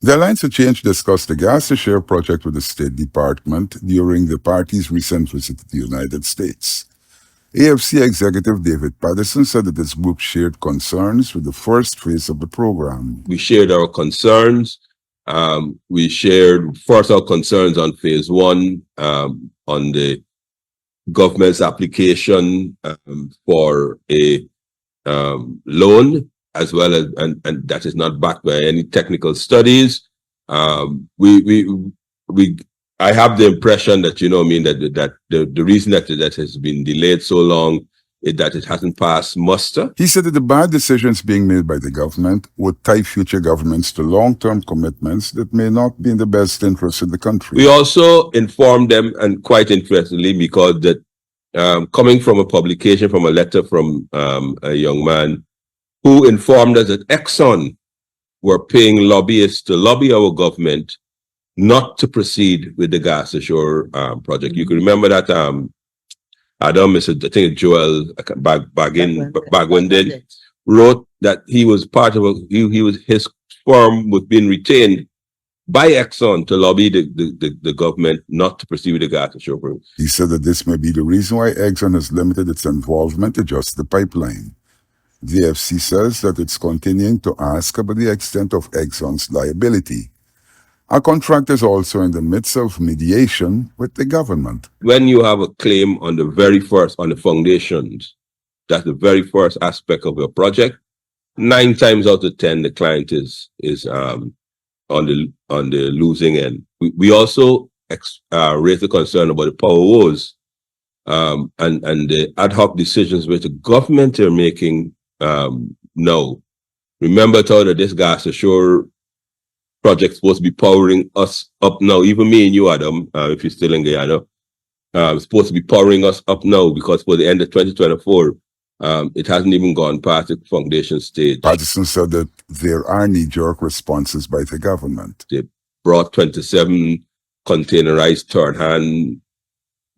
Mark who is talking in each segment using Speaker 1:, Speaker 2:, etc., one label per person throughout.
Speaker 1: The Alliance for Change discussed the gas to share project with the State Department during the party's recent visit to the United States. AFC Executive David Patterson said that his group shared concerns with the first phase of the program.
Speaker 2: We shared our concerns. We shared first our concerns on phase one, on the government's application for a loan, as well as and that is not backed by any technical studies. I have the impression that that the reason that has been delayed so long is that it hasn't passed muster.
Speaker 1: He said that the bad decisions being made by the government would tie future governments to long-term commitments that may not be in the best interest of the country.
Speaker 2: We also informed them, and quite interestingly, because that coming from a publication, from a letter from a young man who informed us that Exxon were paying lobbyists to lobby our government not to proceed with the gas ashore project. You can remember that I think Joel Bagwin wrote that he was part of his firm was being retained by Exxon to lobby the government not to proceed with the gas ashore project.
Speaker 1: He said that this may be the reason why Exxon has limited its involvement to just the pipeline. The AFC says that it's continuing to ask about the extent of Exxon's liability. Our contractor is also in the midst of mediation with the government.
Speaker 2: When you have a claim on the foundations, that's the very first aspect of your project, 9 times out of 10, the client is on the losing end. We also raise the concern about the power woes and the ad hoc decisions which the government are making now. Remember, that this gas ashore project supposed to be powering us up now. Even me and you, Adam, if you're still in Guyana, supposed to be powering us up now, because for the end of 2024, it hasn't even gone past the foundation stage.
Speaker 1: Patterson said that there are knee-jerk responses by the government.
Speaker 2: They brought 27 containerized third-hand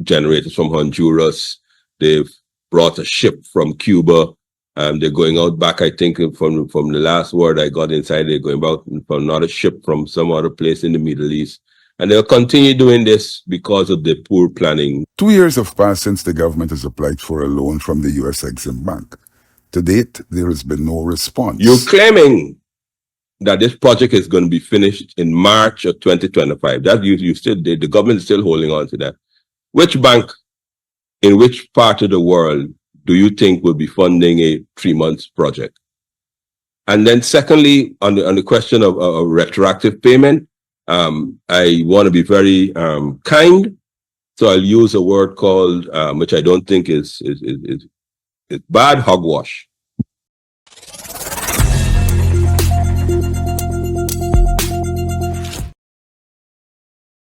Speaker 2: generators from Honduras. They've brought a ship from Cuba. They're going out back, I think, from the last word I got inside, they're going back from another ship from some other place in the Middle East. And they'll continue doing this because of the poor planning.
Speaker 1: 2 years have passed since the government has applied for a loan from the U.S. Exxon Bank. To date, there has been no response.
Speaker 2: You're claiming that this project is going to be finished in March of 2025. That the government is still holding on to that. Which bank in which part of the world do you think will be funding a 3-month project? And then secondly, on the question of retroactive payment, I want to be very kind. So I'll use a word called, which I don't think is bad, hogwash.